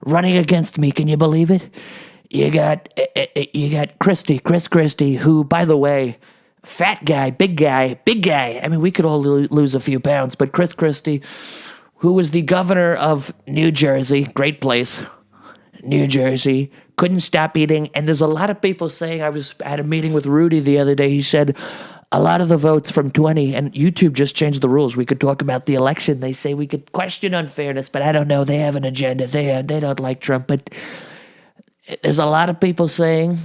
running against me. Can you believe it? You got Chris Christie, who, by the way, fat guy, big guy. I mean, we could all lose a few pounds, but Chris Christie, who was the governor of New Jersey, great place, New Jersey, couldn't stop eating. And there's a lot of people saying, I was at a meeting with Rudy the other day, he said, a lot of the votes from 20, and YouTube just changed the rules. We could talk about the election. They say we could question unfairness, but I don't know. They have an agenda. They don't like Trump. But there's a lot of people saying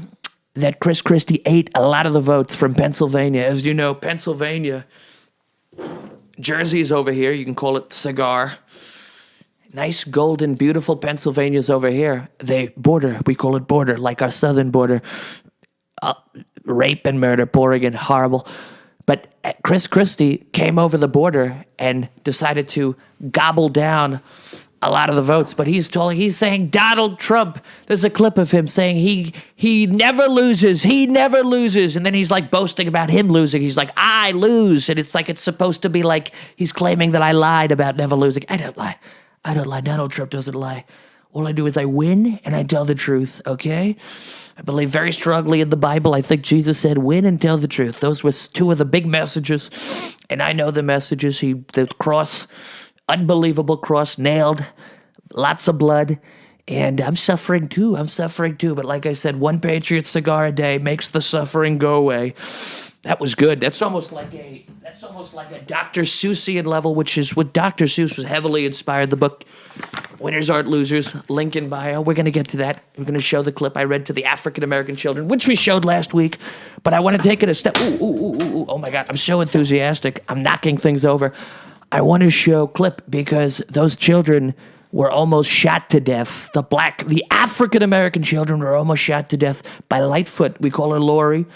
that Chris Christie ate a lot of the votes from Pennsylvania. As you know, Pennsylvania, Jersey's over here. You can call it cigar. Nice, golden, beautiful Pennsylvania's over here. They border. We call it border, like our southern border. Rape and murder pouring in, horrible. But Chris Christie came over the border and decided to gobble down a lot of the votes. But he's saying Donald Trump, there's a clip of him saying he never loses. He never loses. And then he's like boasting about him losing. He's like, I lose. And it's like it's supposed to be like he's claiming that I lied about never losing. I don't lie. Donald Trump doesn't lie. All I do is I win and I tell the truth, okay? I believe very strongly in the Bible. I think Jesus said, win and tell the truth. Those were two of the big messages, and I know the messages. The cross, unbelievable cross, nailed, lots of blood, and I'm suffering too. But like I said, one Patriot cigar a day makes the suffering go away. That was good. That's almost like a Dr. Seussian level, which is what Dr. Seuss was heavily inspired. The book Winners Aren't Losers, link in bio. We're going to get to that. We're going to show the clip I read to the African-American children, which we showed last week. But I want to take it a step. Ooh. Oh, my God. I'm so enthusiastic. I'm knocking things over. I want to show clip because those children were almost shot to death. The African-American children were almost shot to death by Lightfoot. We call her Lori.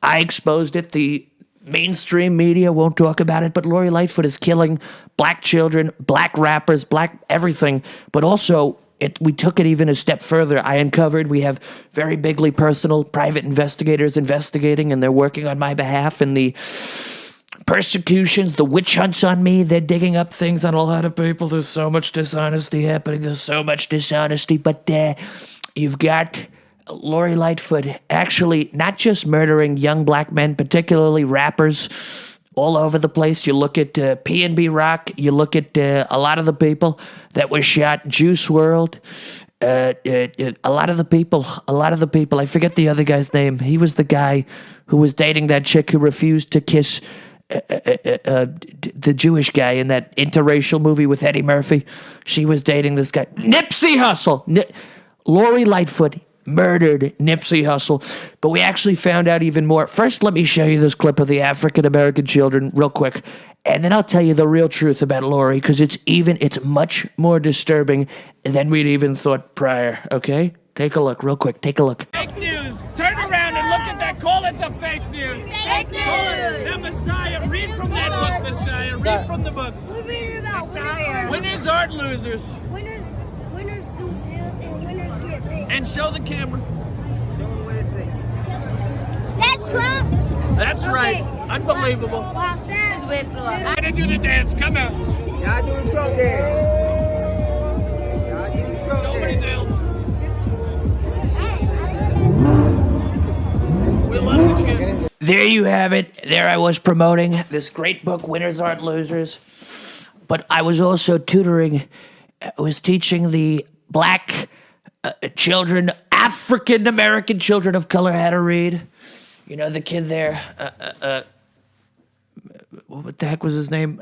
I exposed it. The mainstream media won't talk about it, but Lori Lightfoot is killing black children, black rappers, black everything. But also, we took it even a step further. I uncovered we have very bigly personal private investigators investigating, and they're working on my behalf in the persecutions, the witch hunts on me. They're digging up things on a lot of people. There's so much dishonesty happening. But you've got Lori Lightfoot actually not just murdering young black men, particularly rappers all over the place. You look at P&B Rock. You look at a lot of the people that were shot. Juice WRLD. A lot of the people. I forget the other guy's name. He was the guy who was dating that chick who refused to kiss the Jewish guy in that interracial movie with Eddie Murphy. She was dating this guy. Nipsey Hussle. Lori Lightfoot murdered Nipsey Hussle. But we actually found out even more. First, let me show you this clip of the African-American children real quick. And then I'll tell you the real truth about Lori, because it's much more disturbing than we'd even thought prior, okay? Take a look real quick. Take a look. Fake news. Turn around and look at that. Call it the fake news. Fake news. Call it the Messiah. Read from that book, Messiah. Read from the book. We're reading about Messiah. Winners aren't losers. Winners do this and winners get rich. And show the camera. Show them what it says. That's Trump. That's right. Unbelievable. While Sam's with I'm gonna do the dance. Come out. Y'all doing Trump dance. Y'all doing Trump So many dance. deals. We love the chance. There you have it. There I was promoting this great book, Winners Aren't Losers. But I was also tutoring. I was teaching the black children, African-American children of color how to read. You know, the kid there, what the heck was his name?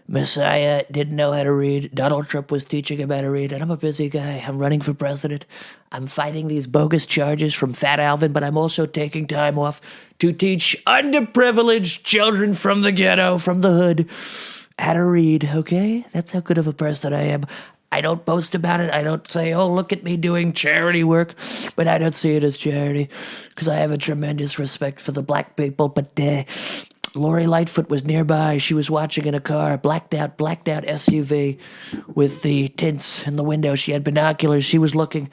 Messiah didn't know how to read. Donald Trump was teaching him how to read, and I'm a busy guy. I'm running for president. I'm fighting these bogus charges from Fat Alvin, but I'm also taking time off to teach underprivileged children from the ghetto, from the hood, how to read, okay? That's how good of a person I am. I don't boast about it. I don't say, oh, look at me doing charity work, but I don't see it as charity because I have a tremendous respect for the black people, but Lori Lightfoot was nearby. She was watching in a car, blacked out SUV with the tints in the window. She had binoculars. She was looking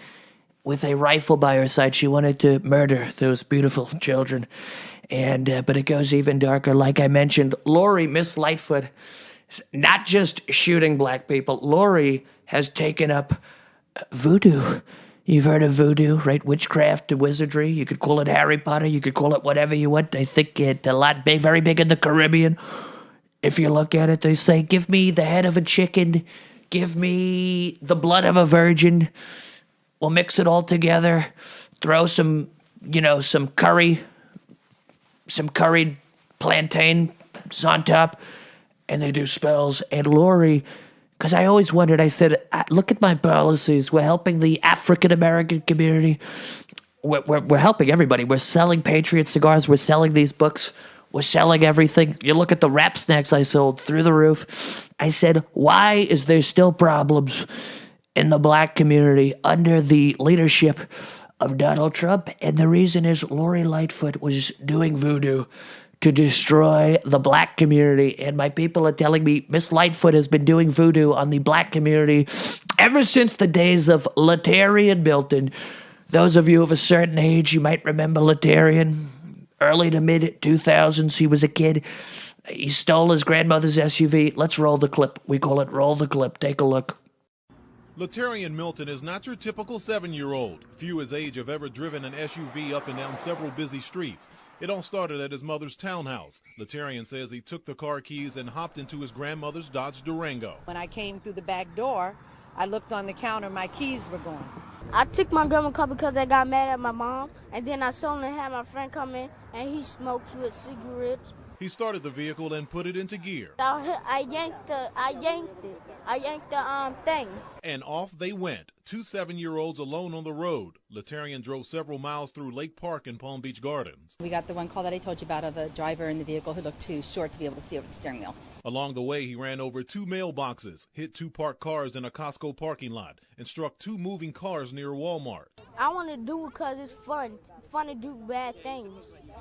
with a rifle by her side. She wanted to murder those beautiful children. And but it goes even darker. Like I mentioned, Lori, Miss Lightfoot, Not just shooting black people. Lori has taken up voodoo. You've heard of voodoo, right? Witchcraft and wizardry. You could call it Harry Potter. You could call it whatever you want. I think it's a lot big, very big in the Caribbean. If you look at it, they say, give me the head of a chicken. Give me the blood of a virgin. We'll mix it all together. Throw some curried plantains on top. And they do spells. And Lori, because I always wondered, I said, look at my policies. We're helping the African-American community. We're helping everybody. We're selling Patriot cigars. We're selling these books. We're selling everything. You look at the wrap snacks I sold through the roof. I said, why is there still problems in the black community under the leadership of Donald Trump? And the reason is Lori Lightfoot was doing voodoo to destroy the black community. And my people are telling me Miss Lightfoot has been doing voodoo on the black community ever since the days of Litarian Milton. Those of you of a certain age, you might remember Litarian. Early to mid-2000s, he was a kid. He stole his grandmother's SUV. Let's roll the clip. We call it Roll the Clip. Take a look. Litarian Milton is not your typical 7-year-old. Few his age have ever driven an SUV up and down several busy streets. It all started at his mother's townhouse. Litarian says he took the car keys and hopped into his grandmother's Dodge Durango. When I came through the back door, I looked on the counter, my keys were gone. I took my grandma's car because I got mad at my mom, and then I saw and had my friend come in, and he smokes with cigarettes. He started the vehicle and put it into gear. I yanked the thing. And off they went, two 7-year-olds alone on the road. Litarian drove several miles through Lake Park and Palm Beach Gardens. We got the one call that I told you about of a driver in the vehicle who looked too short to be able to see over the steering wheel. Along the way, he ran over 2 mailboxes, hit 2 parked cars in a Costco parking lot, and struck 2 moving cars near Walmart. I want to do it because it's fun. It's fun to do bad things,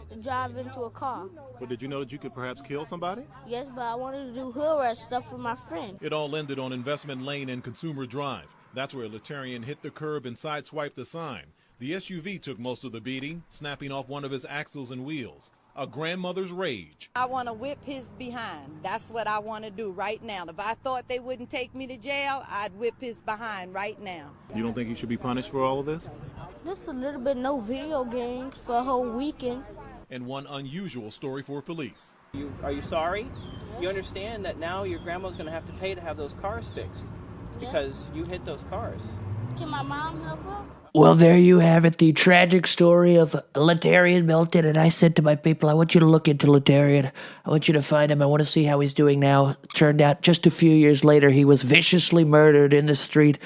to drive into a car. But did you know that you could perhaps kill somebody? Yes, but I wanted to do hood rat stuff with my friend. It all ended on Investment Lane and Consumer Drive. That's where Litarian hit the curb and sideswiped the sign. The SUV took most of the beating, snapping off one of his axles and wheels. A grandmother's rage. I want to whip his behind. That's what I want to do right now. If I thought they wouldn't take me to jail, I'd whip his behind right now. You don't think he should be punished for all of this? Just a little bit, no video games for a whole weekend. And one unusual story for police. Are you sorry? You understand that now your grandma's going to have to pay to have those cars fixed because you hit those cars. Can my mom help her? Well, there you have it, the tragic story of Litarian Milton. And I said to my people, I want you to look into Litarian. I want you to find him. I want to see how he's doing now. Turned out just a few years later, he was viciously murdered in the street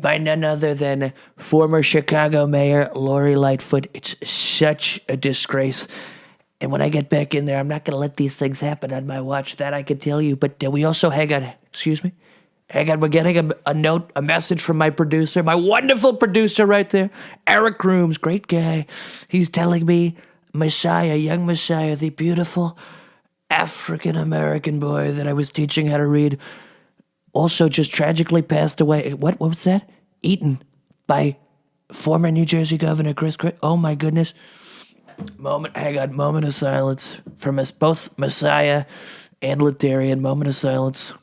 by none other than former Chicago Mayor Lori Lightfoot. It's such a disgrace. And when I get back in there, I'm not going to let these things happen on my watch. That I can tell you. But we also, hang on, excuse me? Hang on, we're getting a message from my producer, my wonderful producer right there, Eric Grooms, great guy. He's telling me Messiah, young Messiah, the beautiful African-American boy that I was teaching how to read, also just tragically passed away. What was that? Eaten by former New Jersey Governor Christie. Oh, my goodness. Moment of silence for both Messiah and Litarian. Moment of silence.